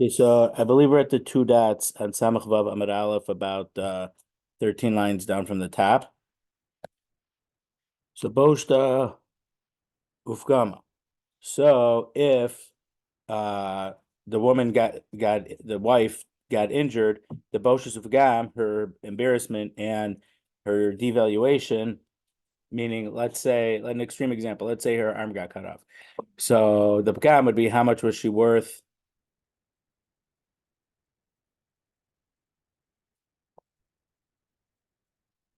Okay, so I believe we're at the two dots on Samach Vav Amud Aleph, about 13 lines down from the top. So Boshta Ufgama. So if the woman the wife got injured, the Boshus Ufgam, her embarrassment and her devaluation, meaning let's say an extreme example, let's say her arm got cut off. So the Pgam would be how much was she worth?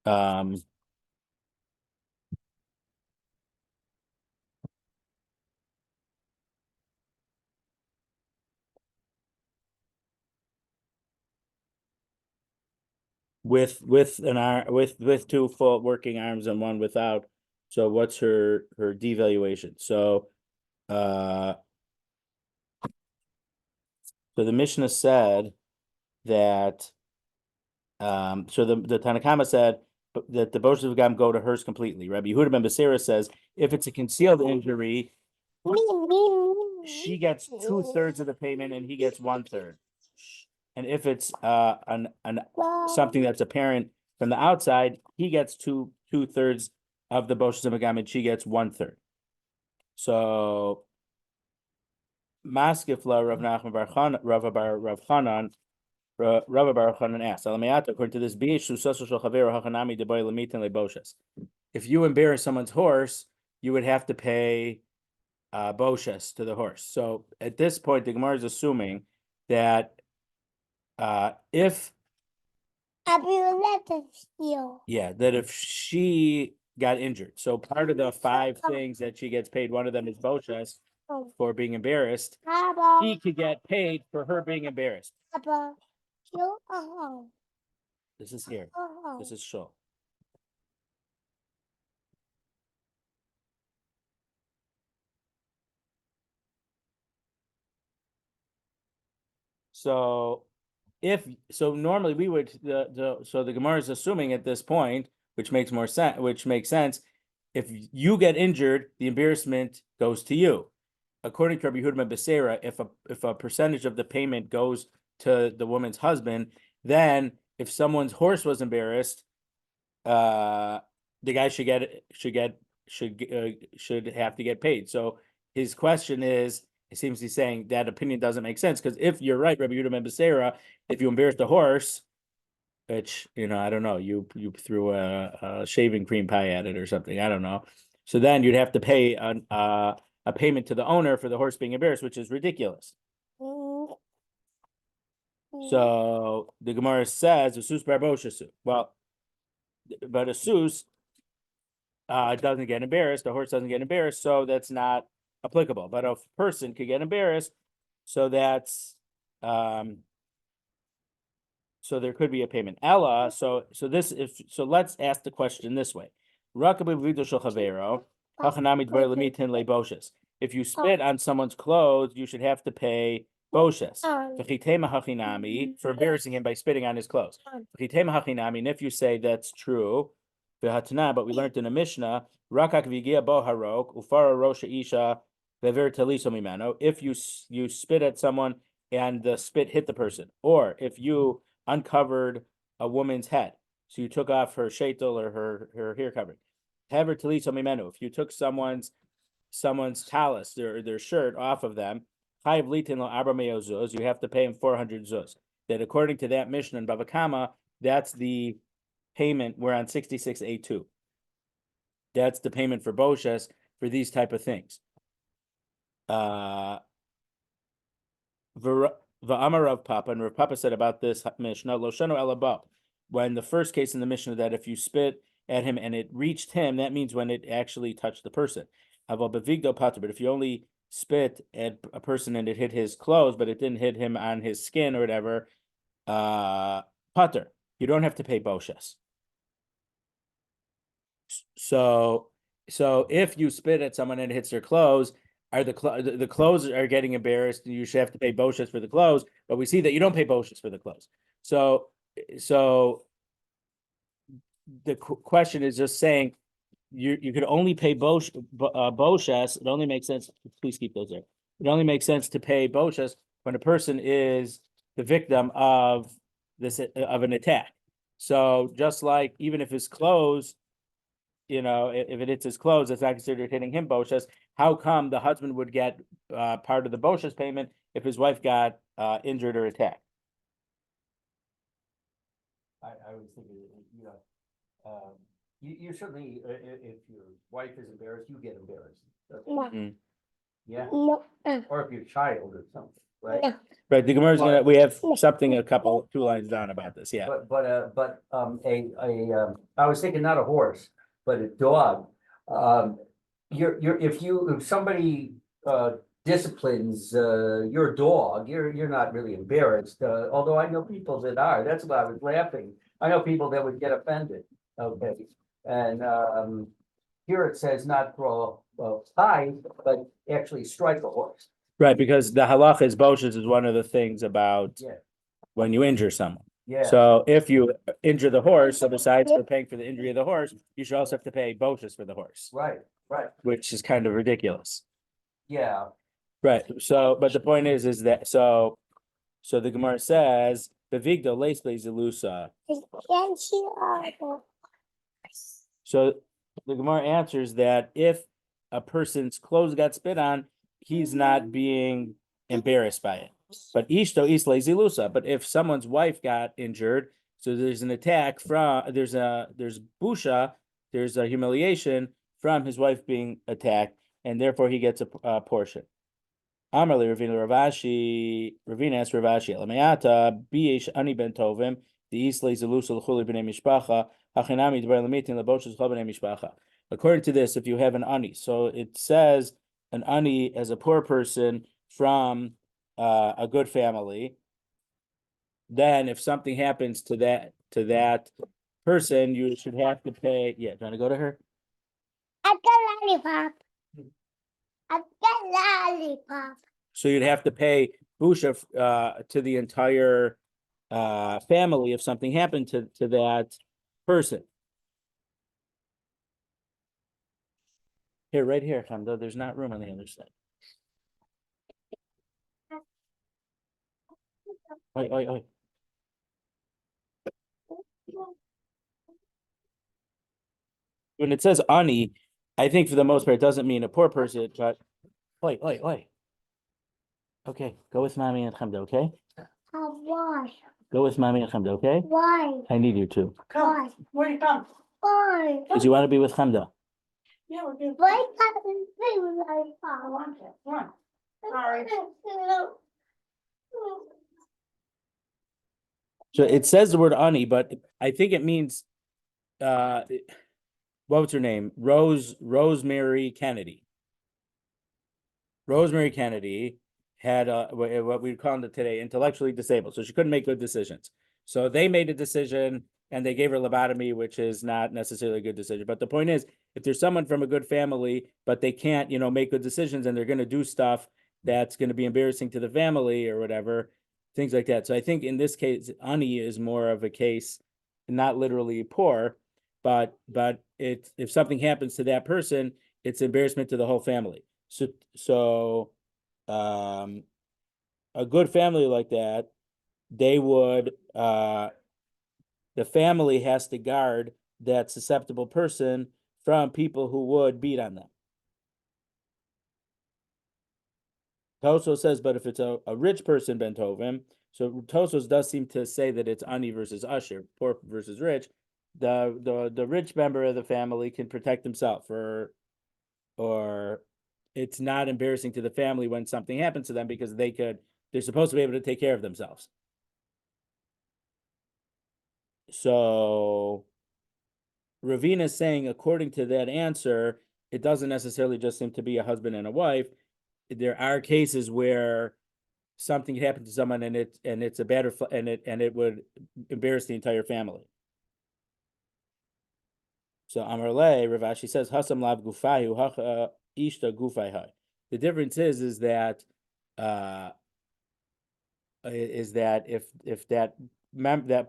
Um with an arm with two full working arms and one without. So what's her devaluation? Uh so the Mishnah said that so the Tanakama said that the Boshas of Gam go to hers completely. Rabbi Yehuda ben Beseira says if it's a concealed injury, she gets 2/3 of the payment and he gets 1/3. And if it's an something that's apparent from the outside, he gets 2/3 of the Boshas of Gam and she gets 1/3. So Maskifla Rav Nachman Bar Rav Chanan Rabbi Baruch Hanan asked, according to this, if you embarrass someone's horse, you would have to pay boshes to the horse. So at this point, the Gemara is assuming that if she got injured, so part of the 5 things that she gets paid, one of them is boshes for being embarrassed. He could get paid for her being embarrassed. This is here. This is shul. So normally we would so the Gemara is assuming at this point, which makes more sense, if you get injured, the embarrassment goes to you. According to Rabbi Yehuda ben Beseira, if a percentage of the payment goes to the woman's husband, then if someone's horse was embarrassed, the guy should have to get paid. So his question is, it seems he's saying that opinion doesn't make sense, because if you're right, Rabbi Yehuda ben Beseira, if you embarrassed a horse, which I don't know, you threw a shaving cream pie at it or something, I don't know. So then you'd have to pay a payment to the owner for the horse being embarrassed, which is ridiculous. So the Gemara says, "Asus bar boshasu." Well, but a sus doesn't get embarrassed. The horse doesn't get embarrassed, so that's not applicable. But a person could get embarrassed, so that's so there could be a payment. Ella, so let's ask the question this way. If you spit on someone's clothes, you should have to pay boshes for embarrassing him by spitting on his clothes. And if you say that's true, but we learned in a Mishnah, if you spit at someone and the spit hit the person, or if you uncovered a woman's head, so you took off her sheitel or her hair covering. If you took someone's talus, their shirt off of them, you have to pay him 400 zuz. That according to that Mishnah in Bava Kama, that's the payment. We're on 66A2. That's the payment for boshes for these type of things. V'amar Rav Papa, and Rav Papa said about this Mishnah, Loshanu elabah, when the first case in the Mishnah that if you spit at him and it reached him, that means when it actually touched the person. But if you only spit at a person and it hit his clothes, but it didn't hit him on his skin or whatever, pater, you don't have to pay boshes. So if you spit at someone and it hits their clothes, the clothes are getting embarrassed, and you should have to pay boshes for the clothes, but we see that you don't pay boshes for the clothes. So the question is just saying you could only pay boshes. It only makes sense. Please keep those there. It only makes sense to pay boshes when a person is the victim of an attack. So just like even if his clothes, if it hits his clothes, it's not considered hitting him boshas. How come the husband would get part of the boshas payment if his wife got injured or attacked? I was thinking, you certainly, if your wife is embarrassed, you get embarrassed. No. Yeah, No. or if your child or something, right? No. Right, the Gemara's we have something, two lines down about this, yeah. I was thinking not a horse, but a dog. If somebody, disciplines, your dog, you're not really embarrassed, although I know people that are, that's why I was laughing. I know people that would get offended, okay, and, here it says not throw a tie, but actually strike a horse. Right, because the halacha is boshas is one of the things about Yeah, when you injure someone. yeah. So if you injure the horse, so besides for paying for the injury of the horse, you should also have to pay boshas for the horse, Right, which is kind of ridiculous. yeah. Right, so, but the point is that, so the Gemara says, Bevigdo leis zelusa. So the Gemara answers that if a person's clothes got spit on, he's not being embarrassed by it. But ishto isle zilusa. But if someone's wife got injured, so there's an attack there's busha, there's a humiliation from his wife being attacked, and therefore he gets a portion. Amarli Ravina Ravashi, Ravina asked Ravashi, Lamayata, Biesh Ani Ben Tovim, the Isle Zelusa Lchuli B'nei Mishpacha, Hachinami Dvar Lamitin Laboshas Chol B'nei Mishpacha. According to this, if you have an ani, so it says an ani as a poor person from a good family, then if something happens to that person, you should have to pay. Yeah, trying to go to her. I got lollipop. I got lollipop. So you'd have to pay busha to the entire family if something happened to that person. Here, right here, Hamda, there's not room on the other side. Oi, oi, oi. When it says ani, I think for the most part, it doesn't mean a poor person, but oi, oi, oi. Okay, go with mommy and Hamda, okay? Why? Go with mommy and Hamda, okay? Why? I need you to. Why? Where you come? Why? Because you want to be with Hamda. Yeah, we're good. Why can't we play with lollipop? I want it. Come on. Sorry. So it says the word ani, but I think it means what was her name? Rosemary Kennedy. Rosemary Kennedy had what we call it today intellectually disabled, so she couldn't make good decisions. So they made a decision and they gave her lobotomy, which is not necessarily a good decision. But the point is, if there's someone from a good family, but they can't, make good decisions and they're going to do stuff that's going to be embarrassing to the family or whatever, things like that. So I think in this case, ani is more of a case, not literally poor, but if something happens to that person, it's embarrassment to the whole family. So a good family like that, they would the family has to guard that susceptible person from people who would beat on them. Tosos says, but if it's a rich person, Ben Tovim, so Tosos does seem to say that it's ani versus usher, poor versus rich. The rich member of the family can protect himself, or it's not embarrassing to the family when something happens to them because they're supposed to be able to take care of themselves. So Ravina is saying, according to that answer, it doesn't necessarily just seem to be a husband and a wife. There are cases where something happened to someone and it's a bad and it would embarrass the entire family. So Amarle, Ravashi says, Hasam lav gufayu hacha ishta gufai. The difference is that if that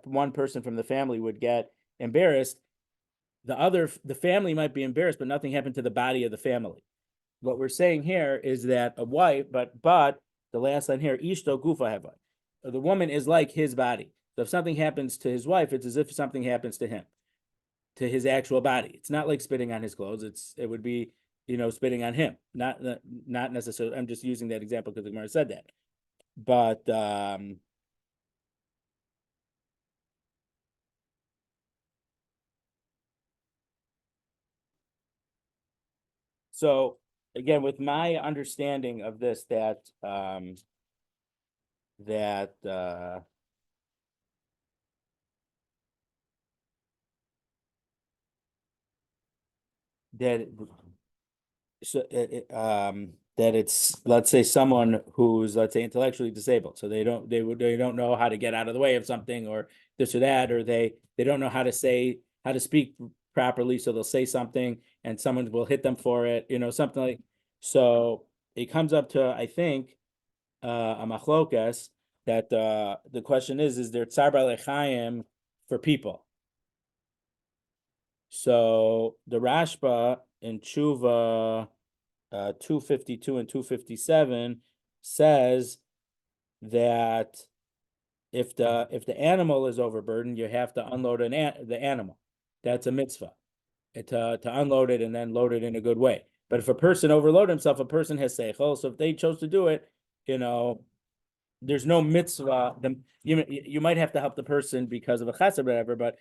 one person from the family would get embarrassed, the family might be embarrassed, but nothing happened to the body of the family. What we're saying here is that a wife, but the last line here, ishto gufa heva. The woman is like his body. So if something happens to his wife, it's as if something happens to him, to his actual body. It's not like spitting on his clothes. It would be, spitting on him. Not necessarily. I'm just using that example because the Gemara said that. But so again, with my understanding of this, that that so that it's, let's say, someone who's, let's say, intellectually disabled, so they don't know how to get out of the way of something or this or that, or they don't know how to speak properly, so they'll say something and someone will hit them for it, something like. So it comes up to, I think, a machlokas, that the question is there tsar b'alechaim for people? So the Rashba in Tshuva 252 and 257 says that if the animal is overburdened, you have to unload the animal. That's a mitzvah. To unload it and then load it in a good way. But if a person overloaded himself, a person has seichel. So if they chose to do it, there's no mitzvah. You might have to help the person because of a chesed or whatever, but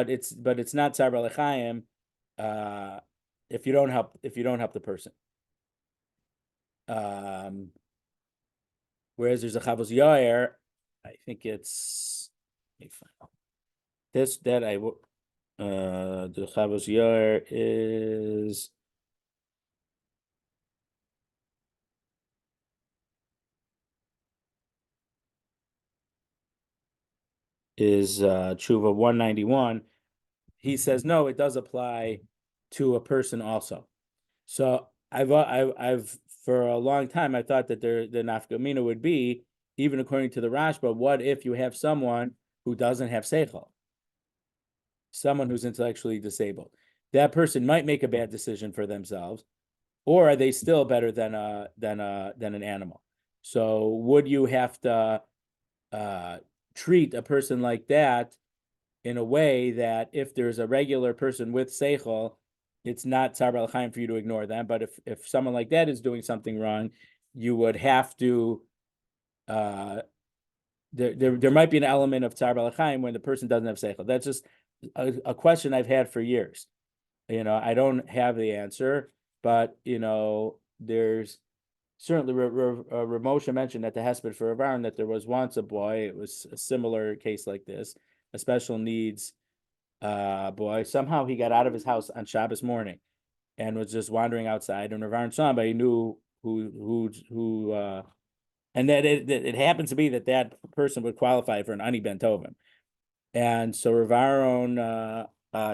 it's not tzar b'alechaim if you don't help the person. Whereas there's a chavos yair, I think it's, let me find out. The chavos yair is Tshuva 191. He says no, it does apply to a person also. So I've for a long time I thought that the nafkamina would be, even according to the Rashba, what if you have someone who doesn't have seichel, someone who's intellectually disabled? That person might make a bad decision for themselves, or are they still better than an animal? So would you have to treat a person like that in a way that if there's a regular person with seichel, it's not tzar b'alechaim for you to ignore them. But if someone like that is doing something wrong, you would have to. There might be an element of tzar b'alechaim when the person doesn't have seichel. That's just a question I've had for years. I don't have the answer, but there's certainly Ramosha mentioned at the Hesped for Avaron that there was once a boy. It was a similar case like this, a special needs boy. Somehow he got out of his house on Shabbos morning and was just wandering outside, and Rav saw him, but he knew who and that it happens to be that person would qualify for an Ani Ben Tovim. And so Rav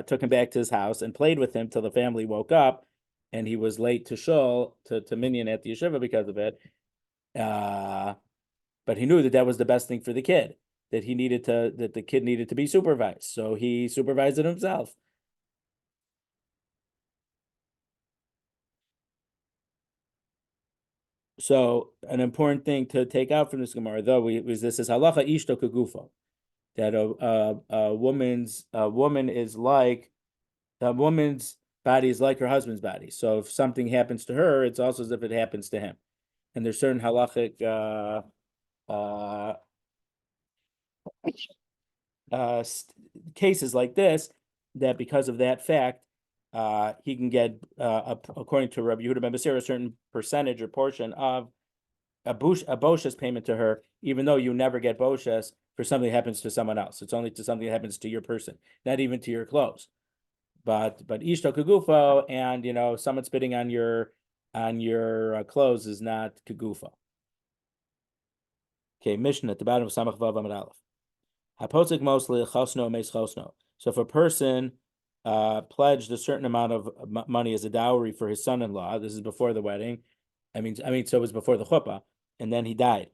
took him back to his house and played with him till the family woke up, and he was late to shul to minyan at the yeshiva because of it. But he knew that was the best thing for the kid, that the kid needed to be supervised. So he supervised it himself. So an important thing to take out from this Gemara, though, this is halacha ishto kegufo, that a woman's body is like her husband's body. So if something happens to her, it's also as if it happens to him. And there's certain halachic cases like this, that because of that fact, he can get, according to Rabbi Yehuda ben Basir, a certain percentage or portion of a boshes payment to her, even though you never get boshes for something that happens to someone else. It's only to something that happens to your person, not even to your clothes. But ishto kegufo, and someone spitting on your clothes is not kegufo. Okay, Mishnah at the bottom of Samach Vav Amud Aleph. Haposik mostly chosno meis chosno. So if a person pledged a certain amount of money as a dowry for his son-in-law, this is before the wedding. I mean, so it was before the chuppah, and then he died.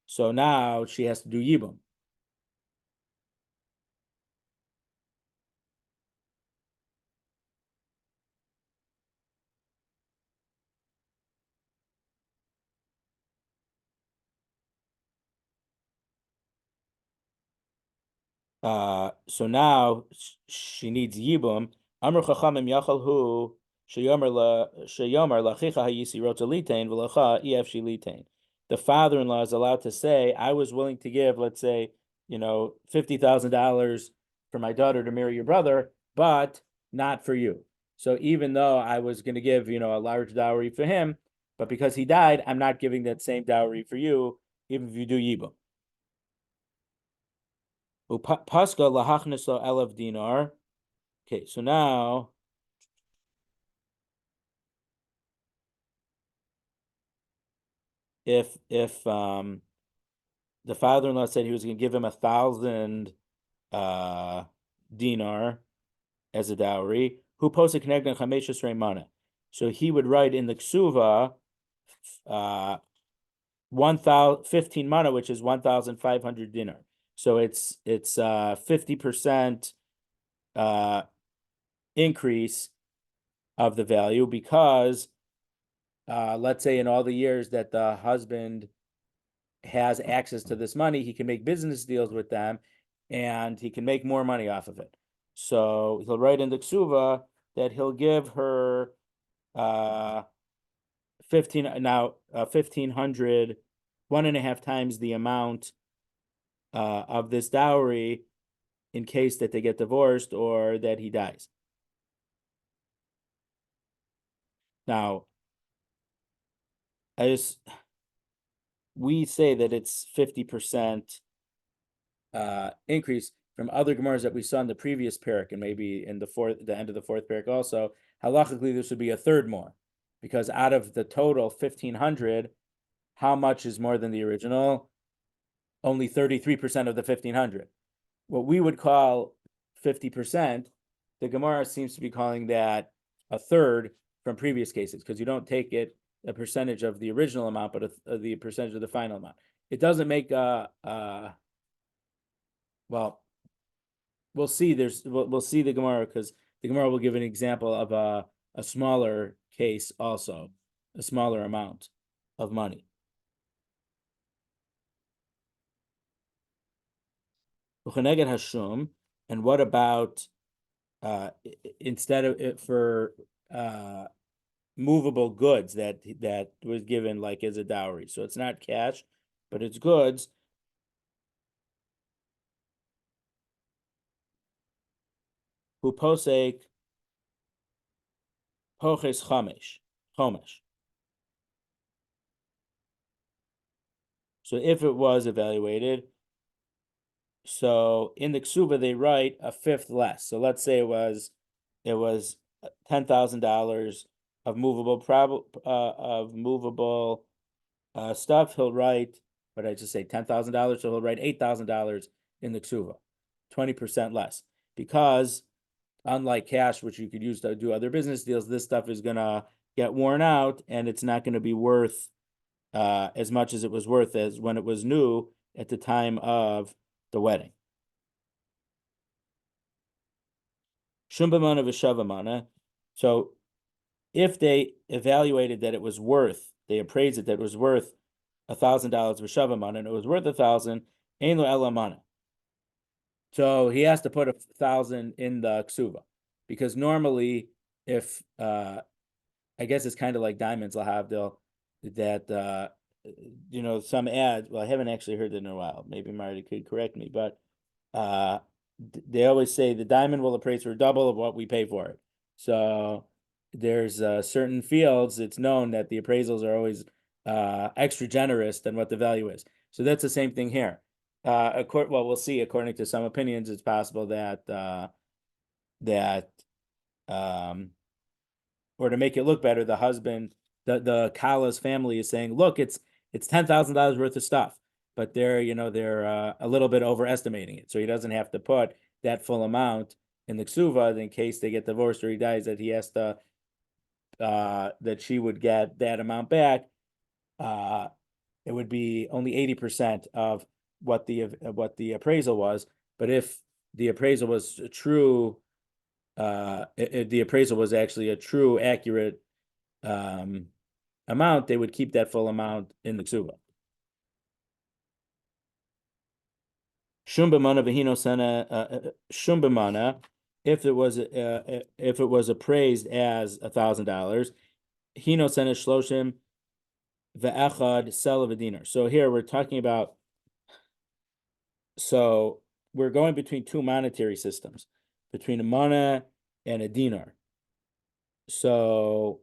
So now she has to do yibum. So now she needs yibum. Amr chachamim yachal hu sheyomer lachicha hayisi rota litain v'lacha ef she litain. The father-in-law is allowed to say, "I was willing to give, let's say, $50,000 for my daughter to marry your brother, but not for you. So even though I was going to give, a large dowry for him, but because he died, I'm not giving that same dowry for you, even if you do yibum." Pascha lahachniso elav dinar. Okay, so now if the father-in-law said he was going to give him 1,000 dinar as a dowry, who posted connecting chameshes reimana. So he would write in the ksuva 15 mana, which is 1,500 dinar. So it's 50% increase of the value, because let's say in all the years that the husband has access to this money, he can make business deals with them and he can make more money off of it. So he'll write in the ksuva that he'll give her 1,500, 1.5 times the amount of this dowry in case that they get divorced or that he dies. Now, we say that it's 50% increase. From other Gemaras that we saw in the previous parak, and maybe in the end of the fourth parak also, halachically this would be a third more, because out of the total 1,500, how much is more than the original? Only 33% of the 1,500. What we would call 50%, the Gemara seems to be calling that a third from previous cases, because you don't take it a percentage of the original amount, but the percentage of the final amount. It doesn't make well, we'll see. We'll see the Gemara, because the Gemara will give an example of a smaller case also, a smaller amount of money. And what about instead of it for movable goods that was given like as a dowry? So it's not cash, but it's goods. Who posek poches chomesh. So if it was evaluated, so in the ksuba they write a fifth less. So let's say it was $10,000 of movable stuff. He'll write, what did I just say, $10,000. So he'll write $8,000 in the ksuva, 20% less, because unlike cash, which you could use to do other business deals, this stuff is gonna get worn out and it's not gonna be worth as much as it was worth as when it was new at the time of the wedding. Shumbamana v'shavamana. So if they evaluated that it was worth, they appraised it that it was worth $1,000 v'shavamana, and it was worth 1,000, ein lo elamana. So he has to put 1,000 in the ksuva, because normally, if I guess it's kind of like diamonds, lahavdil, that some ads. Well, I haven't actually heard it in a while. Maybe Marty could correct me, but they always say the diamond will appraise for double of what we pay for it. So there's certain fields, it's known that the appraisals are always extra generous than what the value is. So that's the same thing here. We'll see. According to some opinions, it's possible that or to make it look better, the husband, the Kala's family is saying, look, it's $10,000 worth of stuff, but they're a little bit overestimating it. So he doesn't have to put that full amount in the ksuva in case they get divorced or he dies, that he has to that she would get that amount back. It would be only 80% of what the appraisal was. But if the appraisal was true, if the appraisal was actually a true, accurate amount, they would keep that full amount in the ksuba. Shumbamana v'hino sana shumbamana, if it was appraised as $1,000, hino sana shloshim ve'echad sell of a dinar. So here we're talking about. So we're going between two monetary systems, between a mana and a dinar. So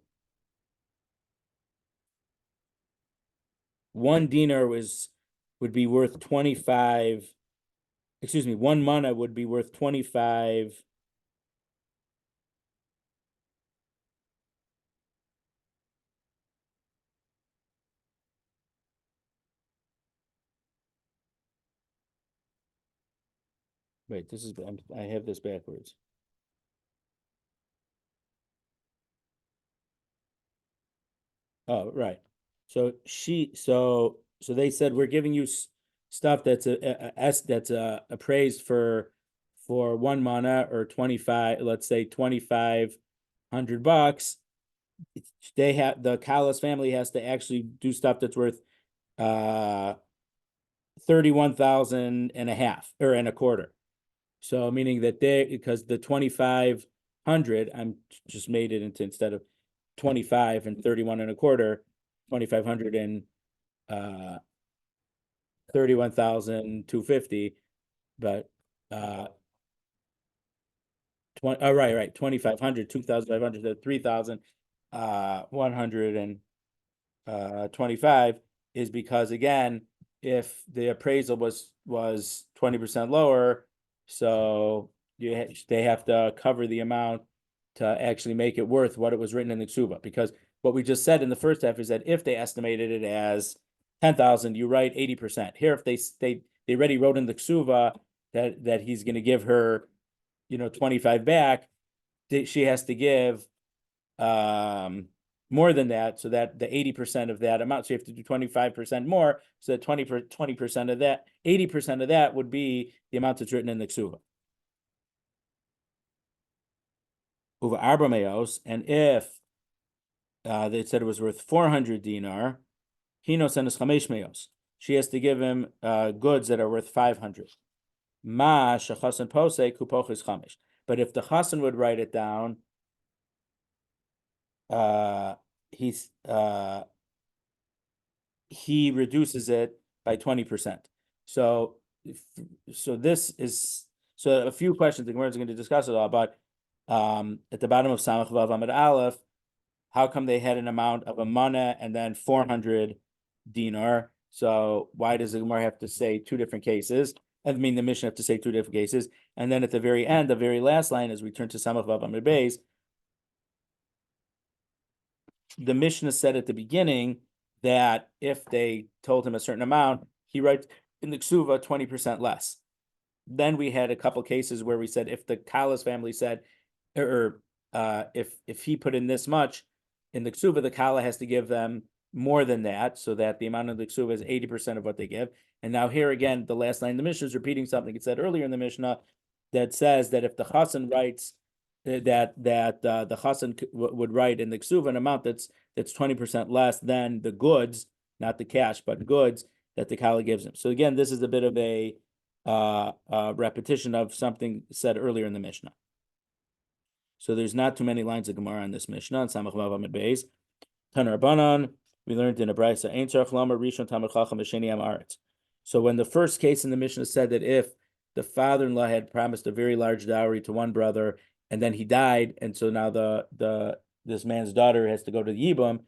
one dinar would be worth 25. Excuse me, one mana would be worth 25. Wait, I have this backwards. Oh, right. So they said we're giving you stuff that's appraised for one mana or 25, let's say $2,500. The Callas family has to actually do stuff that's worth 31,000 and a half or and a quarter. So meaning that because the 2,500, I'm just made it into, instead of 25 and 31 and a quarter, 2,500 and 31,250, but 2,500, 2,500, 3,125 is because, again, if the appraisal was 20% lower, so they have to cover the amount to actually make it worth what it was written in the ksuba. Because what we just said in the first half is that if they estimated it as 10,000, you write 80%. Here, if they already wrote in the ksuba that he's going to give her, 25 back, she has to give more than that, so that the 80% of that amount, so you have to do 25% more, so that 20% of that, 80% of that would be the amount that's written in the ksuva. Uva arba meos, and if they said it was worth 400 dinar, hino senes chamesh meos, she has to give him goods that are worth 500. Ma shechasan pose kupochis chamesh. But if the chasan would write it down, he reduces it by 20%. So this is a few questions the Gemara is going to discuss it all, but at the bottom of Samach Vav Amud Aleph, how come they had an amount of a mana and then 400 dinar? So why does the Gemara have to say two different cases? I mean, the Mishnah have to say two different cases. And then at the very end, the very last line, as we turn to Samach Vav Amud Beis, the Mishnah said at the beginning that if they told him a certain amount, he writes in the ksuva 20% less. Then we had a couple cases where we said if the Kallas family said, or if he put in this much in the ksuva, the Kala has to give them more than that, so that the amount of the ksuva is 80% of what they give. And now here again, the last line of the Mishnah is repeating something it said earlier in the Mishnah that says that if the Chassan writes that the Chassan would write in the ksuva an amount that's 20% less than the goods, not the cash, but goods that the Kala gives him. So again, this is a bit of a repetition of something said earlier in the Mishnah. So there's not too many lines of Gemara on this Mishnah. On Samach Vav Amud Beis, Tanar Banan, we learned in a brayso, Ein tzarich lomar rishon tamar chacham v'sheni am aretz. So when the first case in the Mishnah said that if the father-in-law had promised a very large dowry to one brother and then he died, and so now this man's daughter has to go to the Yibam,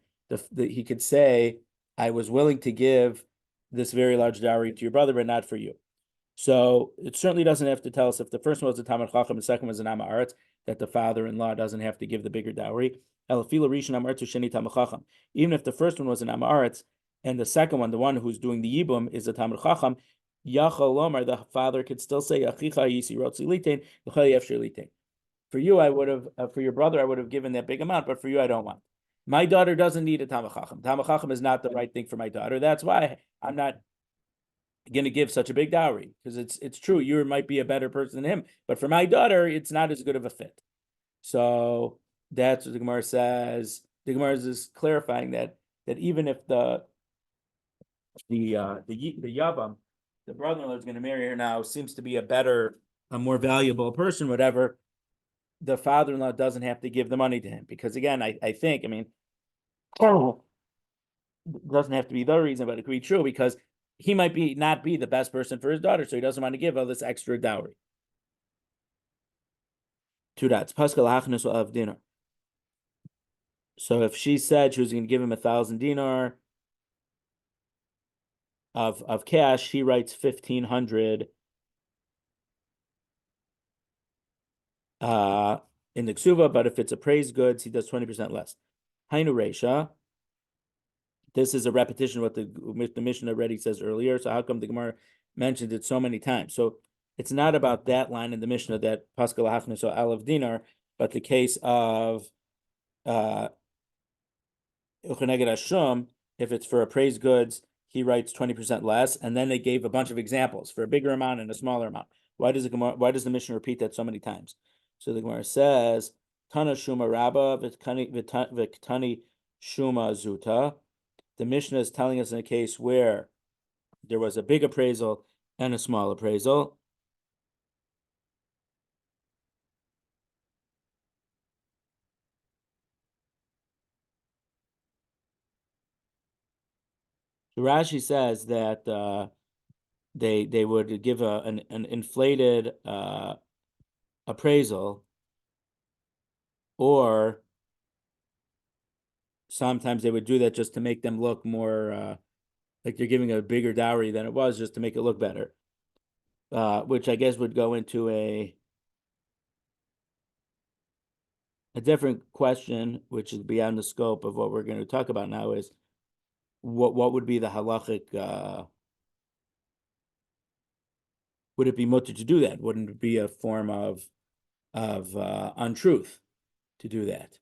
he could say, I was willing to give this very large dowry to your brother, but not for you. So it certainly doesn't have to tell us if the first one was a Talmud Chacham, the second was an Am Haaretz, that the father-in-law doesn't have to give the bigger dowry. Even if the first one was an Am Haaretz, and the second one, the one who's doing the Yibum, is a Talmud Chacham, the father could still say, for you, I would have, for your brother, I would have given that big amount, but for you, I don't want. My daughter doesn't need a Talmud Chacham. Talmud Chacham is not the right thing for my daughter. That's why I'm not going to give such a big dowry, because it's true, you might be a better person than him, but for my daughter, it's not as good of a fit. So that's what the Gemara says. The Gemara is clarifying that even if the Yavam the brother-in-law is going to marry her now seems to be a more valuable person, whatever, the father-in-law doesn't have to give the money to him. Because again, I think, I mean, doesn't have to be the reason, but it could be true because he might not be the best person for his daughter, so he doesn't want to give all this extra dowry. Two dots. Pascal Hachnas of dinar. So if she said she was going to give him 1,000 dinar of cash, he writes 1,500 in the ksuva, but if it's appraised goods, he does 20% less. Hainu Reisha. This is a repetition of what the Mishnah already says earlier. So how come the Gemara mentioned it so many times? So it's not about that line in the Mishnah that Pascal Hachnas or Alav Dinar, but the case of Ucheneged Ashum, if it's for appraised goods, he writes 20% less, and then they gave a bunch of examples for a bigger amount and a smaller amount. Why does the Mishnah repeat that so many times? So the Gemara says, Tana Shuma Rabba V'Tani Shuma Zuta. The Mishnah is telling us in a case where there was a big appraisal and a small appraisal. Rashi says that they would give an inflated appraisal, or sometimes they would do that just to make them look more like they're giving a bigger dowry than it was, just to make it look better, which I guess would go into a different question, which is beyond the scope of what we're going to talk about now, is what would be the halachic, would it be mutter to do that? Wouldn't it be a form of untruth to do that?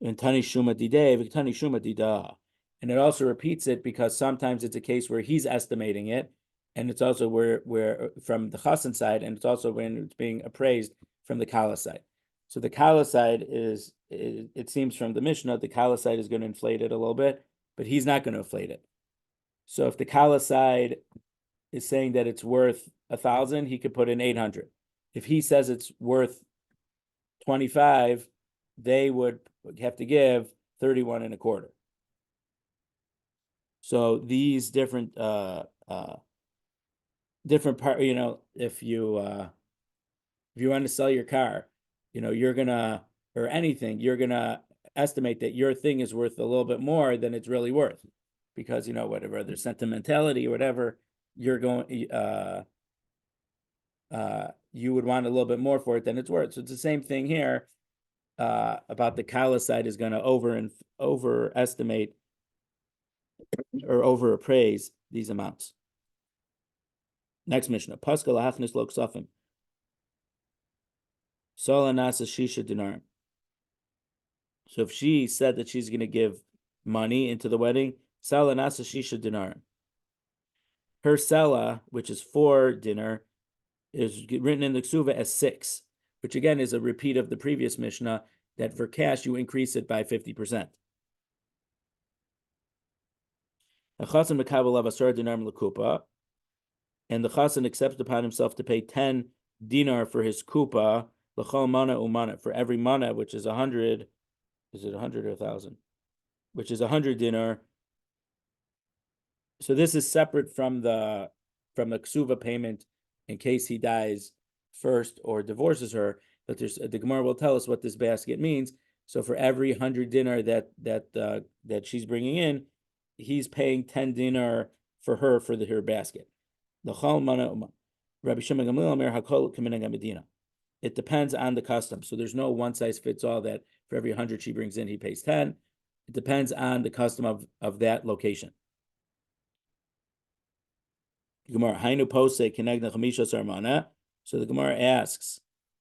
And Tani Shuma Dideh, Tani Shuma Dida. And it also repeats it because sometimes it's a case where he's estimating it, and it's also where from the Chassan side, and it's also when it's being appraised from the Kala side. So the Kala side it seems from the Mishnah, the Kala side is going to inflate it a little bit, but he's not going to inflate it. So if the Kala side is saying that it's worth 1,000, he could put in 800. If he says it's worth 25, they would have to give 31 and a quarter. So these different part, if you want to sell your car, you're gonna, or anything, you're gonna estimate that your thing is worth a little bit more than it's really worth, because whatever there's sentimentality or whatever, you're going you would want a little bit more for it than it's worth. So it's the same thing here. About the Kala side is going to overestimate or overappraise these amounts. Next Mishnah, Pascal Hachnis Lo Ksafim. Sola Nasa Shisha Dinarim. So if she said that she's going to give money into the wedding, Sola Nasa Shisha Dinarim. Her Sela, which is 4 dinar, is written in the Ksuva as 6, which again is a repeat of the previous Mishnah, that for cash you increase it by 50%. And the chassan accepts upon himself to pay 10 dinar for his kupa, l'chol mana umana, for every mana, which is 100. Is it 100 or 1,000? Which is 100 dinar. So this is separate from the ksuva payment in case he dies first or divorces her. But the Gemara will tell us what this basket means. So for every 100 dinar that she's bringing in, he's paying 10 dinar for her her basket. Rabbi Shimon Gamliel Omer Hakol K'minhag Medina. It depends on the custom. So there's no one size fits all that for every 100 she brings in, he pays 10. It depends on the custom of that location. Gemara Hainu Pose Kenegna Chamisha Sarmana. So the Gemara asks,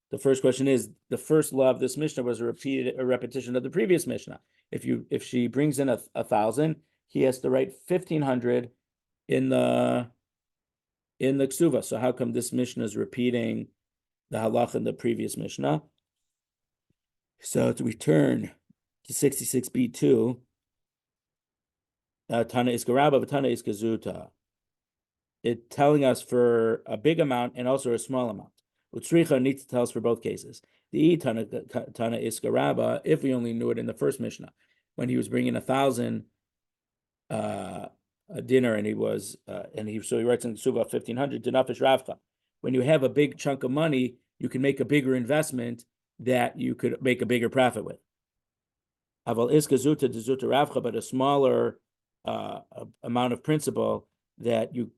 the first question is, the first law of this Mishnah was a repetition of the previous Mishnah. If she brings in 1,000, he has to write 1,500 in the ksuva. So how come this Mishnah is repeating the halach in the previous Mishnah? So to return to 66b2, Tana is garaba, Tana is gazuta. It telling us for a big amount and also a small amount. Utsricha needs to tell us for both cases. The Tana is garaba, if we only knew it in the first Mishnah, when he was bringing 1,000 a dinner, and he writes in Kesuvos 1,500 denafish ravcha. When you have a big chunk of money, you can make a bigger investment that you could make a bigger profit with. Aval is gazuta dezuta ravcha, but a smaller amount of principal that you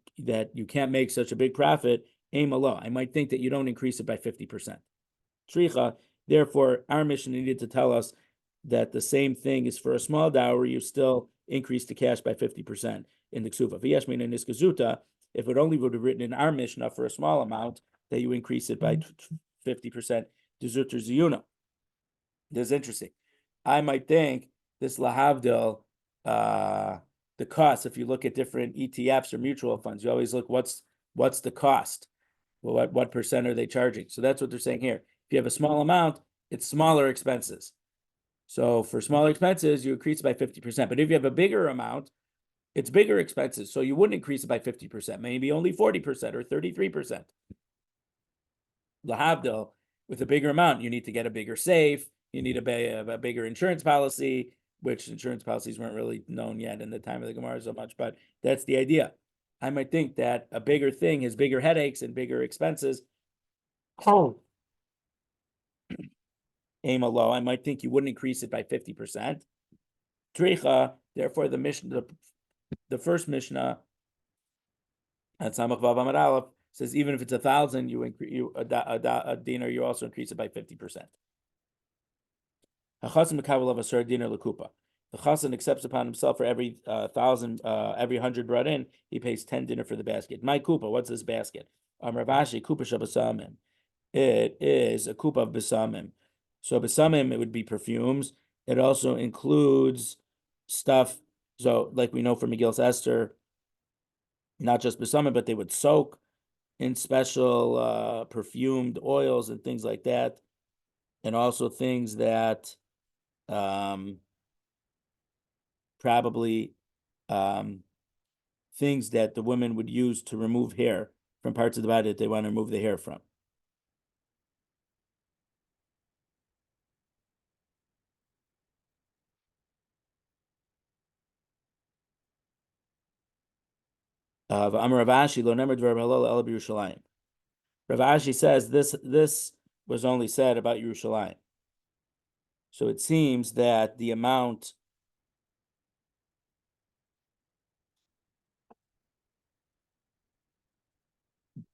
can't make such a big profit. Aim Allah. I might think that you don't increase it by 50%. Shricha. Therefore, our mission needed to tell us that the same thing is for a small dowry. You still increase the cash by 50% in the ksuva. V'yashmin in iskazuta, if it only would have written in our Mishnah for a small amount, that you increase it by 50%. Dezuter ziyuna. This is interesting. I might think this lahavdil, the cost. If you look at different ETFs or mutual funds, you always look what's the cost. Well, what percent are they charging? So that's what they're saying here. If you have a small amount, it's smaller expenses. So for smaller expenses, you increase it by 50%. But if you have a bigger amount, it's bigger expenses. So you wouldn't increase it by 50%, maybe only 40% or 33%. Lahavdil, with a bigger amount, you need to get a bigger safe. You need a bigger insurance policy, which insurance policies weren't really known yet in the time of the Gemara so much, but that's the idea. I might think that a bigger thing has bigger headaches and bigger expenses. Aim a low. I might think you wouldn't increase it by 50%. Tricha, therefore, the first Mishnah at Samach Vav Amud Aleph says even if it's 1,000, a dinar, you also increase it by 50%. The chassan accepts upon himself for every 1,000, every 100 brought in, he pays 10 dinar for the basket. My kupa, what's this basket? Ravashi kupa shabasamim. It is a kupa of besamim. So besamim, it would be perfumes. It also includes stuff. So like we know from Megillas Esther, not just besamim, but they would soak in special perfumed oils and things like that, and also things that probably things that the women would use to remove hair from parts of the body that they want to remove the hair from. Ravashi says this was only said about Yerushalayim. So it seems that the amount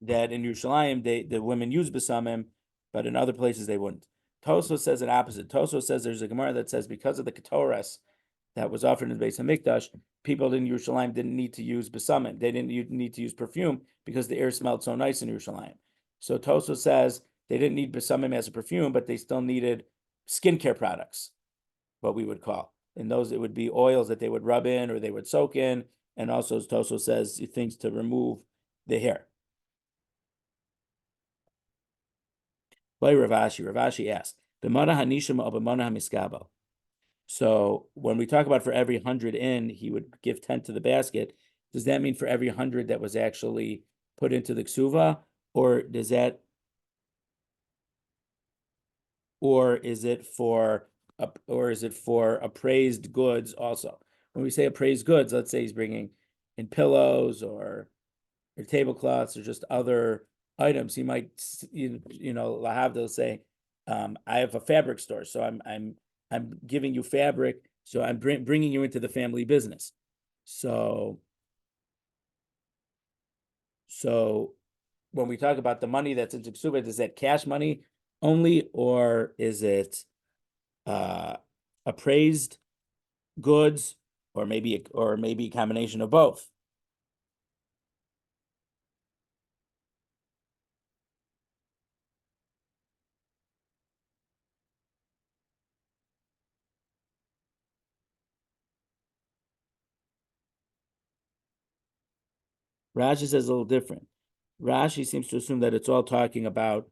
that in Yerushalayim the women use besamim, but in other places they wouldn't. Tosfos says it opposite. Tosfos says there's a Gemara that says because of the Ketores that was offered in the Beis Hamikdash, people in Yerushalayim didn't need to use besamim. They didn't need to use perfume because the air smelled so nice in Yerushalayim. So Tosfos says they didn't need besamim as a perfume, but they still needed skincare products, what we would call. In those, it would be oils that they would rub in or they would soak in, and also, as Tosfos says, things to remove the hair. By Ravashi asked, "B'mana hanishim or b'mana hamiskabel?" So when we talk about for every 100 in, he would give 10 to the basket. Does that mean for every 100 that was actually put into the ksuva, or is it for appraised goods also? When we say appraised goods, let's say he's bringing in pillows or tablecloths or just other items. He might, Lahavdil say, I have a fabric store, so I'm giving you fabric, so I'm bringing you into the family business. So when we talk about the money that's in Kesuvos, is that cash money only, or is it appraised goods, or maybe a combination of both? Rashi says a little different. Rashi seems to assume that it's all talking about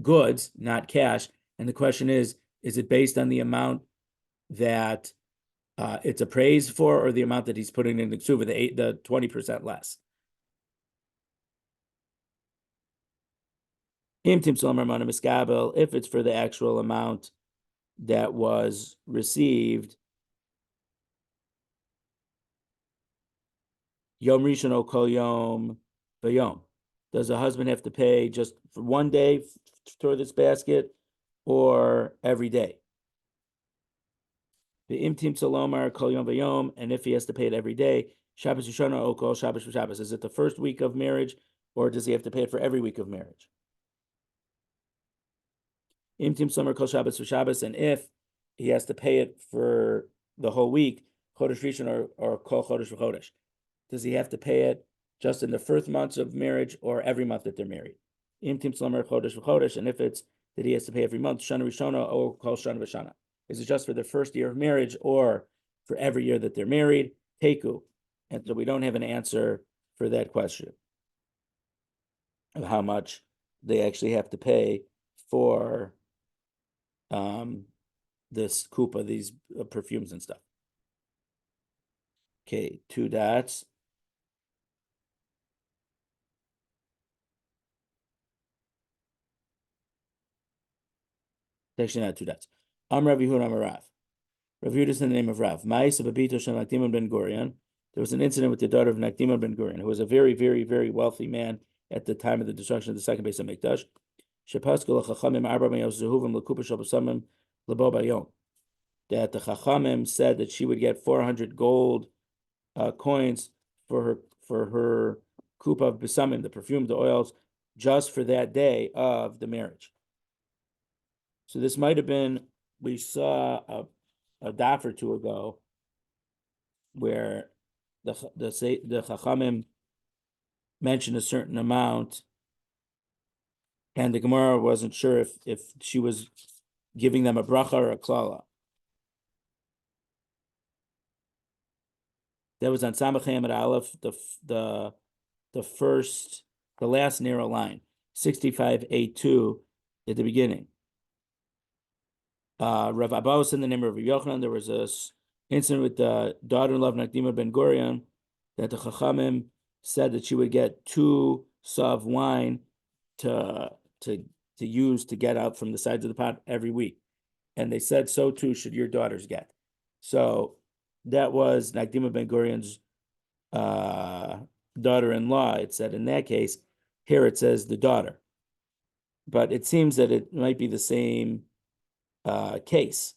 goods, not cash. And the question is it based on the amount that it's appraised for, or the amount that he's putting in the ksuva, the 20% less. If it's for the actual amount that was received, Yom Rishon o kol yom v'yom. Does a husband have to pay just for one day for this basket, or every day? The imtim salomar kol yom v'yom, and if he has to pay it every day, Shabbos Yishana o kol Shabbos v'Shabbos. Is it the first week of marriage, or does he have to pay it for every week of marriage? Imtim salomar kol Shabbos v'Shabbos, and if he has to pay it for the whole week, Chodesh Rishon or kol Chodesh v'Chodesh. Does he have to pay it just in the first months of marriage, or every month that they're married? Imtim salomar chodesh v'chodesh, and if it's that he has to pay every month, shana rishona or kol shana v'shana. Is it just for the first year of marriage, or for every year that they're married? Teku, and so we don't have an answer for that question of how much they actually have to pay for this kupa, these perfumes and stuff. Okay, 2 dots. Actually, not 2 dots. Rav Yehuda Rav. Rav Yehuda is in the name of Rav. Ma'isa b'bito shel Nakdimon ben Gurion. There was an incident with the daughter of Nakdimon ben Gurion, who was a very, very, very wealthy man at the time of the destruction of the second base of Mikdash. That the Chachamim said that she would get 400 gold coins for her kupa of besamim, the perfume, the oils, just for that day of the marriage. So this might have been, we saw a daf or two ago where the Chachamim mentioned a certain amount, and the Gemara wasn't sure if she was giving them a bracha or a klala. That was on Samachem at Aleph, the last narrow line, 65A2 at the beginning. Rav Abba was in the name of Rav Yochanan. There was a incident with the daughter-in-law of Nakdima ben Gurion that the Chachamim said that she would get 2 saw of wine to use to get out from the sides of the pot every week, and they said so too should your daughters get. So that was Nakdima ben Gurion's daughter-in-law. It said in that case, here it says the daughter, but it seems that it might be the same case.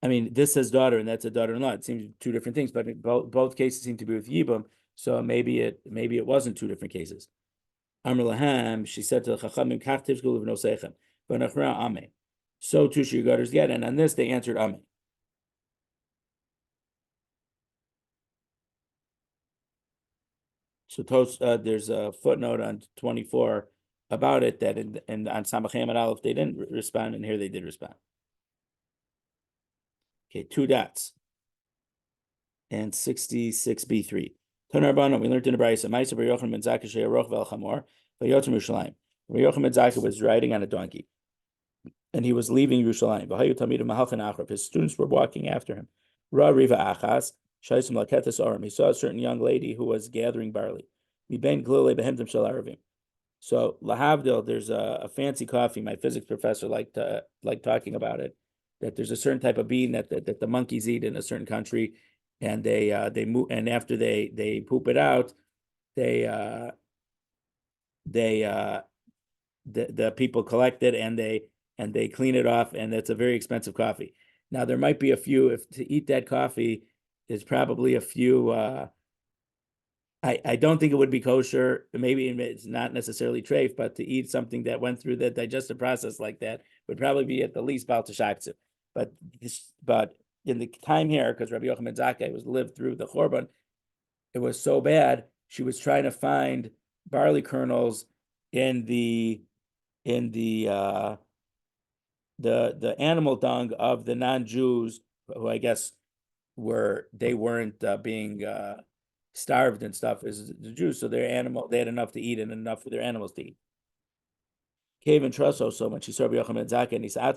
I mean, this says daughter and that's a daughter-in-law. It seems 2 different things, but both cases seem to be with Yibam, so maybe it wasn't 2 different cases. Amr Laham, she said to the Chachamim, Kach tivshku livnosechem, v'nachra ame. So too should your daughters get, and on this they answered ame. So there's a footnote on 24 about it that and on Samachem and Aleph they didn't respond, and here they did respond. Okay, 2 dots. And 66b3. Tanarbana, we learned in the Brayso, Ma'aser Bar Yochanan ben Zakkai she'aroch vel chamor, v'yotzim Yerushalayim. Rabbi Yochanan ben Zakkai was riding on a donkey, and he was leaving Yerushalayim. V'hayu talmidim mahalchin achrav. His students were walking after him. Ra riva achas shaisim laketes aram. He saw a certain young lady who was gathering barley. Miben glile behemdim shel aravim. So lahavdil, there's a fancy coffee. My physics professor liked talking about it. That there's a certain type of bean that the monkeys eat in a certain country, and they move, and after they poop it out, the people collect it and they clean it off, and it's a very expensive coffee. Now there might be a few, if to eat that coffee, there's probably a few. I don't think it would be kosher. Maybe it's not necessarily treif, but to eat something that went through the digestive process like that would probably be at the least bal tashaksu. But in the time here, because Rabbi Yochanan ben Zakkai lived through the Chorban, it was so bad. She was trying to find barley kernels in the animal dung of the non-Jews, who I guess weren't being starved and stuff as the Jews, so they had enough to eat and enough for their animals to eat. cave and trusso. So when she saw Rabbi Yochanan ben Zakkai and he said,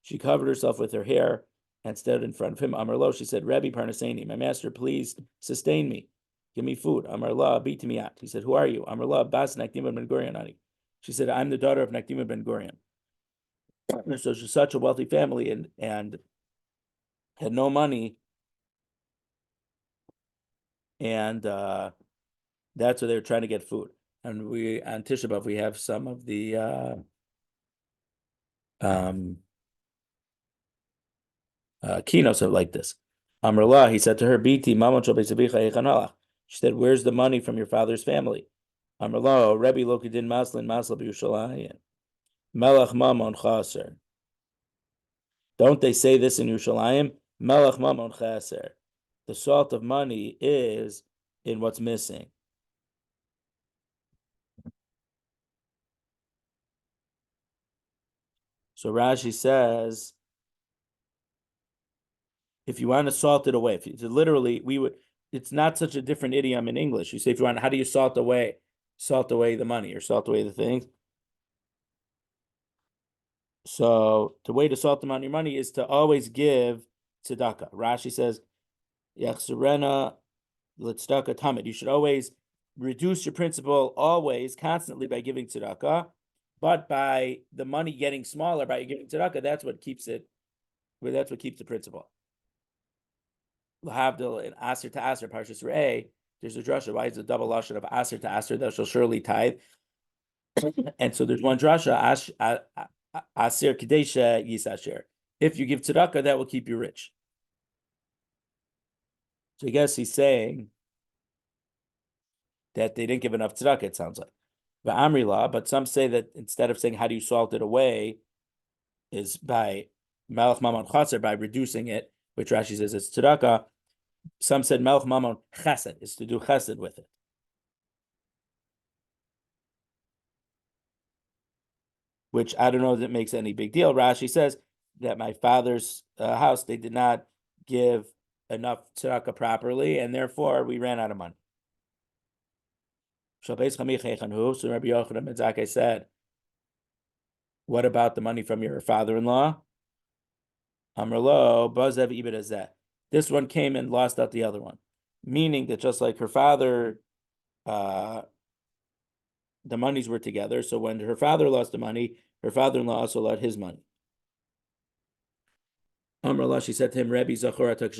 she covered herself with her hair and stood in front of him. Amar lo, she said, Rabbi Parnaseni, my master, please sustain me. Give me food. Amar la, beat me out. He said, who are you? Amar la, Bas Nakdima ben Gurion ani. She said, I'm the daughter of Nakdima ben Gurion. So she's such a wealthy family and had no money. And that's where they were trying to get food. And we on Tisha B'Av, we have some of the keynotes of like this. Amrullah, he said to her, Biti, Mama she said, where's the money from your father's family? Amrullah, Rebbe Lokidin Maslin Masla B'Yushalayim. Melech Mamon Chaser. Don't they say this in Yerushalayim? Melech Mamon Chaser. The salt of money is in what's missing. So Rashi says, if you want to salt it away, literally, it's not such a different idiom in English. You say, if you want, how do you salt away the money or salt away the things? So the way to salt them on your money is to always give tzedakah. Rashi says, Yachsurena l'tzedakah tamid. You should always reduce your principal always, constantly by giving tzedakah, but by the money getting smaller by giving tzedakah, that's what keeps the principal. L'havdil in Aser to Aser, Parshas Re'eh, there's a drasha. Why is the double lashon of Aser to Aser? Thou shalt surely tithe. And so there's one drasha, Aser Kadesha Yisasher. If you give tzedakah, that will keep you rich. So I guess he's saying that they didn't give enough tzedakah, it sounds like. But some say that instead of saying how do you salt it away, is by Melech Mamon Chaser, by reducing it, which Rashi says it's tzedakah. Some said Melech Mamon Chesed is to do Chesed with it. Which I don't know if it makes any big deal. Rashi says that my father's house, they did not give enough tzedakah properly, and therefore we ran out of money. So Rabbi Yochanan ben Zakkai said, what about the money from your father-in-law? Amrlo, Bazev Ibid Azeh. This one came and lost out the other one. Meaning that just like her father, the monies were together. So when her father lost the money, her father-in-law also lost his money. Amrullah, she said to him, Rabbi Zachoratak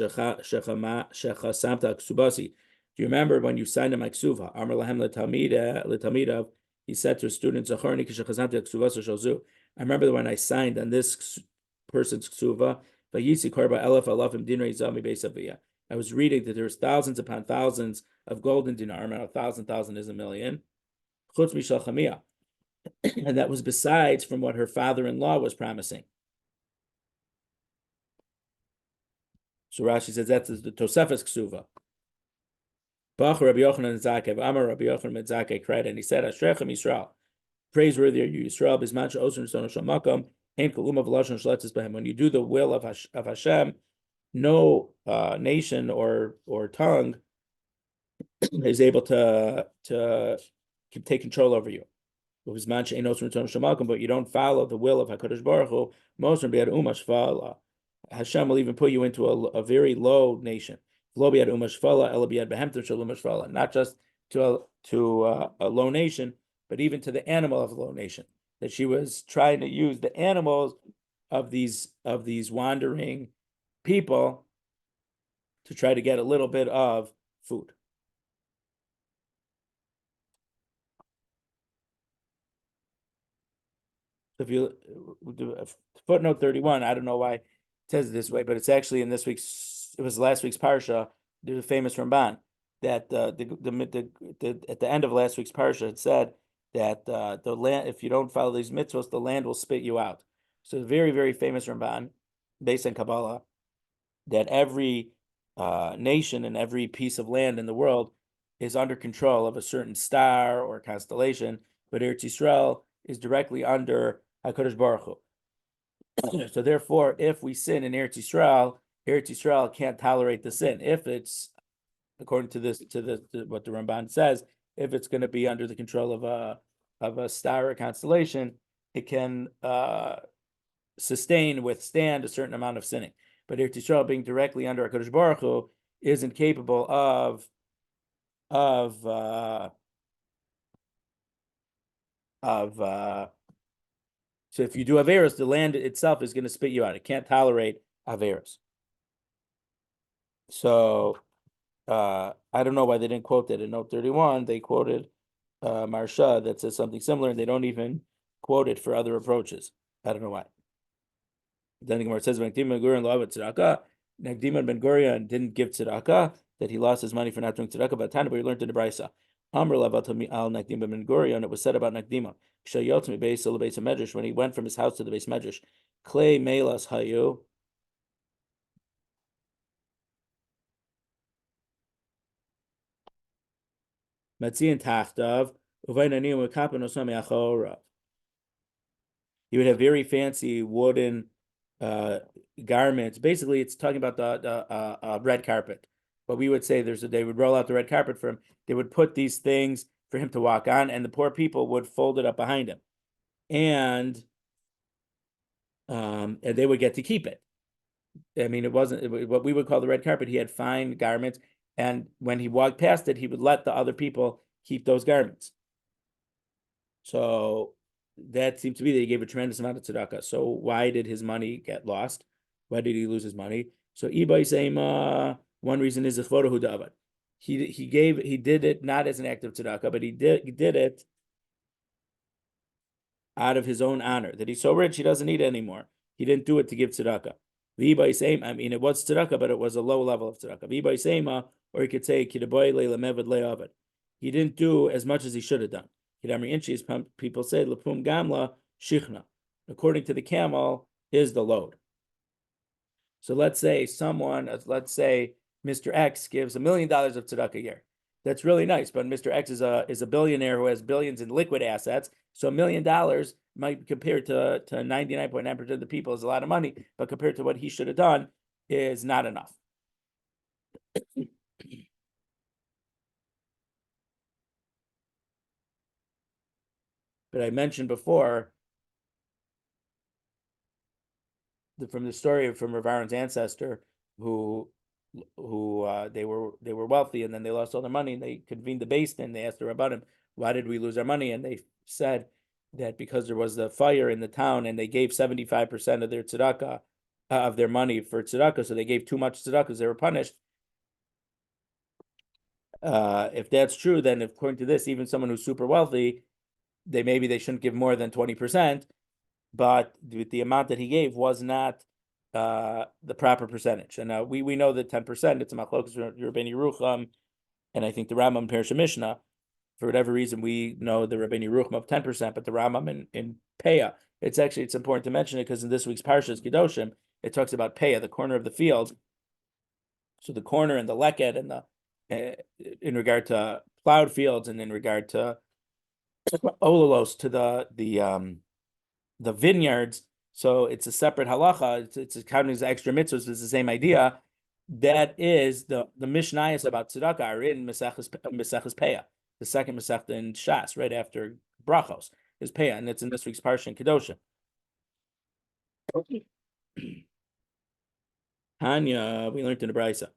Shechasamta Ksubasi. Do you remember when you signed my ksuva? Amrulahem L'Talmidav, he said to his students, Zachorni Kishachasamta Ksuvasa Shalzu. I remember when I signed on this person's ksuva, Vayisi Korba Elef Alafim Dinari Zami Beisavia. I was reading that there's thousands upon thousands of golden dinar, and 1,000 is a million. Chutz Mishal Chamia. And that was besides from what her father-in-law was promising. So Rashi says that's the Tosefes Ksuva. Bach Rabbi Yochanan Zakkai, Amar Rabbi Yochanan ben Zakkai cried, and he said, Ashrechem Yisrael, praiseworthy are you, Yisrael, Bisman She'osrim Shton Shel Makom, Ein Kol Uma V'Lashon Sheletzes Behem. When you do the will of Hashem, no nation or tongue is able to take control over you. But you don't follow the will of HaKadosh Baruch Hu, Hashem will even put you into a very low nation. Not just to a low nation, but even to the animal of a low nation. That she was trying to use the animals of these wandering people to try to get a little bit of food. If you footnote 31, I don't know why it says it this way, but it's actually in this week's. It was last week's parsha. There's a famous Ramban that at the end of last week's parsha it said that the land, if you don't follow these mitzvos, the land will spit you out. So the very, very famous Ramban based on Kabbalah that every nation and every piece of land in the world is under control of a certain star or constellation, but Eretz Yisrael is directly under HaKadosh Baruch Hu. So therefore, if we sin in Eretz Yisrael can't tolerate the sin. If it's according to what the Ramban says, if it's going to be under the control of a star or constellation, it can withstand a certain amount of sinning. But Eretz Yisrael, being directly under HaKadosh Baruch Hu, isn't capable of so if you do Averos, the land itself is going to spit you out. It can't tolerate Averos. So I don't know why they didn't quote that in note 31. They quoted Marsha that says something similar, and they don't even quote it for other approaches. I don't know why. Then the Gemara says Nagdim Ben Gurion didn't give tzedakah, that he lost his money for not doing tzedakah. But Tana, but we learned in the Brisa. Amr Lavat al Nagdim Ben Gurion. It was said about Nagdima. Kshayotmi Beis the Beis Medrash, when he went from his house to the Beis Medrash. Clay Melas Hayu. Matzian Tachtav. Uvainanium Kapan Osami Achora. He would have very fancy wooden garments. Basically, it's talking about the red carpet. But we would say they would roll out the red carpet for him. They would put these things for him to walk on, and the poor people would fold it up behind him, and they would get to keep it. I mean, it wasn't what we would call the red carpet. He had fine garments, and when he walked past it, he would let the other people keep those garments. So that seems to be that he gave a tremendous amount of tzedakah. So why did his money get lost? Why did he lose his money? So Ibay Seima, one reason is the photo David. He did it not as an act of tzedakah, but he did it out of his own honor. That he's so rich he doesn't need it anymore. He didn't do it to give tzedakah. Ibay Seima, I mean, it was tzedakah, but it was a low level of tzedakah. Ibay Seima, or he could say Kidaboy Leila Mevad Le'avad. He didn't do as much as he should have done. People say Lapum Gamla Shichna. According to the camel, is the load. So let's say Mr. X gives $1 million of tzedakah a year. That's really nice, but Mr. X is a billionaire who has billions in liquid assets. So $1 million might, compared to 99.9% of the people, is a lot of money, but compared to what he should have done, is not enough. But I mentioned before from the story from Rav Aaron's ancestor, who they were wealthy, and then they lost all their money, and they convened the beis din. They asked the Rabbanim, why did we lose our money? And they said that because there was the fire in the town, and they gave 75% of their tzedakah, of their money for tzedakah, so they gave too much tzedakah, because they were punished. If that's true, then according to this, even someone who's super wealthy, they shouldn't give more than 20%, but the amount that he gave was not the proper percentage. And we know that 10%, it's a machlokas Rabbeinu Yerucham, and I think the Rambam Parsha Mishnah. For whatever reason, we know the Rabbeinu Yerucham of 10%, but the Rambam in Peah, it's important to mention it because in this week's Parshas Kedoshim, it talks about Peah, the corner of the field. So the corner and the leket, and the in regard to plowed fields, and in regard to olalos, to the vineyards. So it's a separate halacha. It's counting as extra mitzvahs. It's the same idea. That is the Mishnayos about tzedakah are in Maseches Peah, the second Masechta in Shas, right after Brachos is Peah, and it's in this week's Parsha in Kedoshim. Hanya, we learned in the Brisa.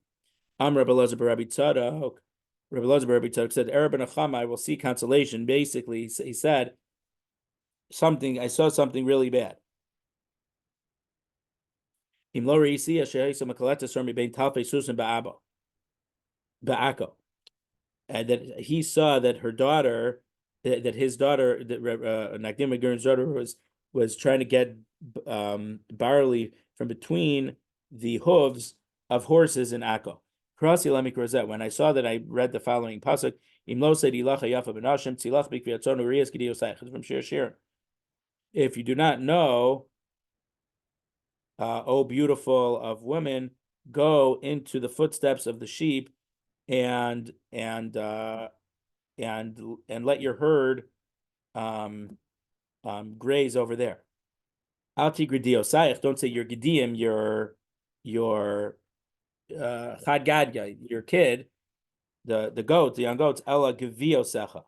Rabbi Lazar Rabbi Tzadok. Rabbi Lazar Rabbi Tzadok said, "Erev ben Achama, I will see consolation." Basically, he said I saw something really bad. And that he saw that her daughter, that his daughter, that Nagdim Agurn's daughter was trying to get barley from between the hooves of horses in Akko. When I saw that, I read the following pasuk: from Shir Shir. If you do not know, O beautiful of women, go into the footsteps of the sheep, and let your herd graze over there. Don't say your gedim, your chad gadya, your kid, the goats, the young goats, ela geviosecha,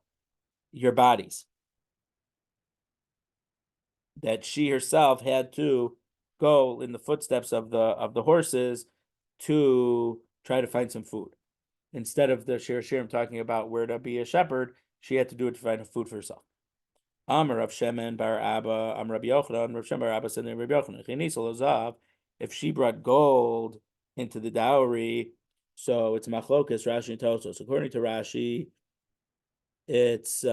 your bodies. that she herself had to go in the footsteps of the horses to try to find some food. Instead of the Shir Shirim talking about where to be a shepherd, she had to do it to find food for herself. Amar Rav Shemen bar Abba, Am Rabbi Yochanan, Rav Shemen bar Abba said to Rabbi Yochanan, if she brought gold into the dowry, so it's machlokas, Rashi and Tosos. According to Rashi, it's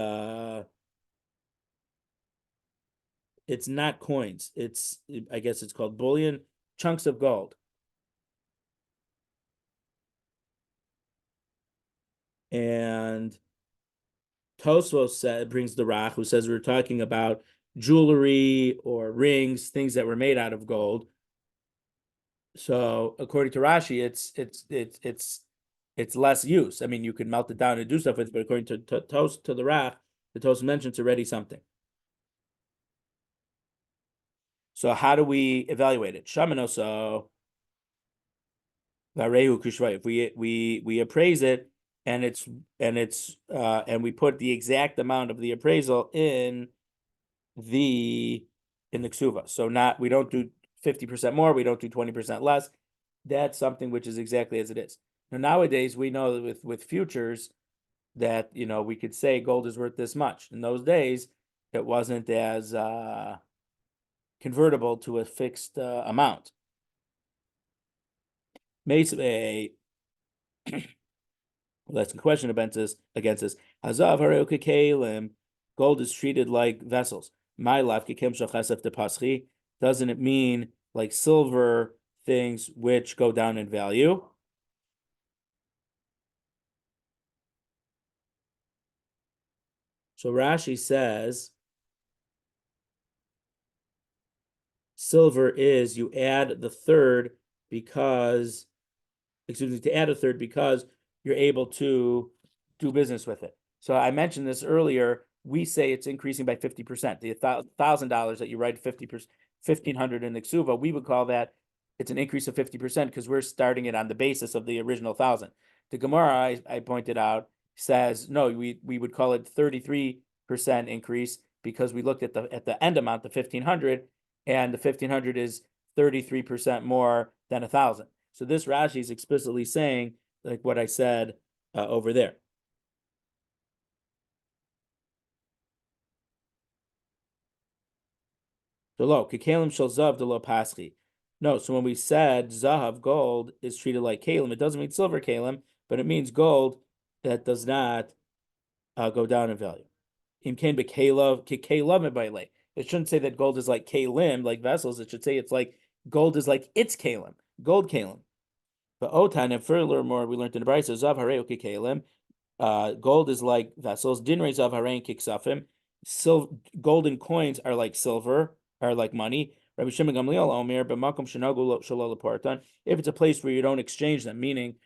not coins. I guess it's called bullion, chunks of gold. And Tosfos brings the Rach, who says we're talking about jewelry or rings, things that were made out of gold. So according to Rashi, it's less use. I mean, you can melt it down and do stuff with it, but according to the Rach, the Tosfos mentions it's already something. So how do we evaluate it? Shamanoso Varehu Kushvay. If we appraise it and we put the exact amount of the appraisal in the Kesuvos. So we don't do 50% more, we don't do 20% less. That's something which is exactly as it is. Now nowadays we know that with futures that we could say gold is worth this much. In those days, it wasn't as convertible to a fixed amount. That's the question against this. Hazav hareoke kelim, gold is treated like vessels. My life de doesn't it mean like silver things which go down in value? So Rashi says silver is you add the third because you're able to do business with it. So I mentioned this earlier. We say it's increasing by 50%. The $1,000 that you write 50%, 1,500 in the Kesuva, we would call that it's an increase of 50% because we're starting it on the basis of the original 1,000. The Gemara I pointed out says no, we would call it 33% increase because we looked at the end amount, the 1,500, and the 1,500 is 33% more than 1,000. So this Rashi is explicitly saying like what I said over there. So lo, kekalim shel zav de lo paschi. No, so when we said zahav, gold, is treated like kalim, it doesn't mean silver kalim, but it means gold that does not go down in value. Im kain bekelav kekelav mebayle. It shouldn't say that gold is like kalim, like vessels. It should say it's like gold is like its kalim, gold kalim. But otan, and furthermore, we learned in the Brisa, zav harei kekalim. Gold is like vessels. Dinrei zav harei kiksafim. Golden coins are like silver, are like money. Rabbi Shimon Gamliel Omer, b'makom shenagu shalol lepartan. If it's a place where you don't exchange them, meaning,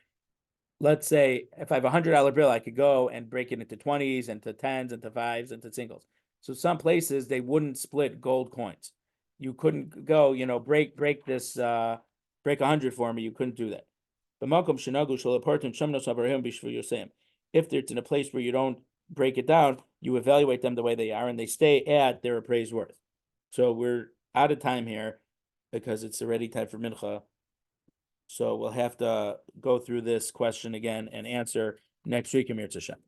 let's say if I have $100 bill, I could go and break it into 20s, into 10s, into 5s, into singles. So some places they wouldn't split gold coins. You couldn't go, break this, break 100 for me. You couldn't do that. If it's in a place where you don't break it down, you evaluate them the way they are, and they stay at their appraised worth. So we're out of time here because it's already time for mincha. So we'll have to go through this question again and answer next week, Amir Tzashem.